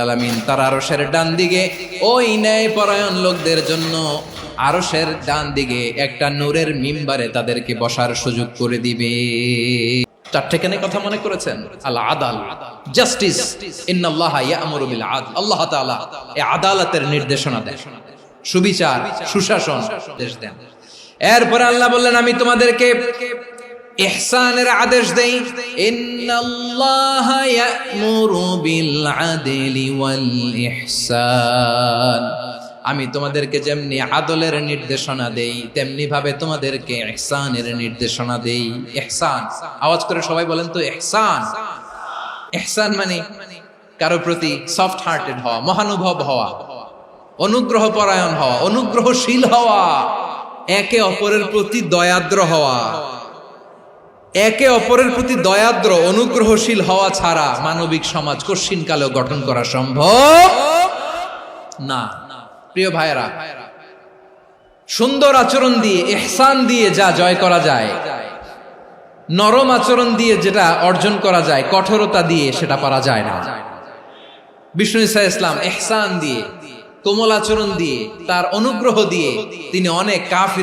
আলামিন তার আরশের ডান দিকে ওই ন্যায়পরায়ণ লোকদের জন্য আরশের ডান দিকে একটা নূরের মিম্বারে তাদেরকে বসার সুযোগ করে দিবে। চারটেখানে কথা মনে করেছেন? আল আদাল, জাস্টিস, ইন্নাল্লাহা ইয়া'মুরু বিল আদল। আল্লাহ তাআলা এই আদালতের নির্দেশনা দেন, সুবিচার, সুশাসন দেশ দেন। এরপরে আল্লাহ বললেন আমি তোমাদেরকে ইহসানের আদেশ দেই। ইন্নাল্লাহা ইয়া'মুরু বিল আদলি ওয়াল ইহসান। আমি তোমাদেরকে যেমনি আদলের নির্দেশনা দেই তেমনি ভাবে তোমাদেরকে ইহসানের নির্দেশনা দেই। ইহসান, আওয়াজ করে সবাই বলেন তো ইহসান। ইহসান মানে কারো প্রতি সফট হার্টেড হওয়া, মহানুভব হওয়া, অনুগ্রহ পরায়ণ হওয়া, অনুগ্রহশীল হওয়া, একে অপরের প্রতি দয়াদ্র হওয়া। একে অপরের প্রতি দয়াদ্র অনুগ্রহশীল হওয়া ছাড়া মানবিক সমাজ কশিনকালেও গঠন করা সম্ভব না। প্রিয় ভাইরা, সুন্দর আচরণ দিয়ে, ইহসান দিয়ে যা জয় করা যায়, নরম আচরণ দিয়ে যেটা অর্জন করা যায়, কঠোরতা দিয়ে সেটা পারা যায় না। বিষ্ণু ঈসা ইসলাম ইহসান দিয়ে, কোমল আচরণ দিয়ে, তার অনুগ্রহ দিয়ে তিনি অনেক কাফির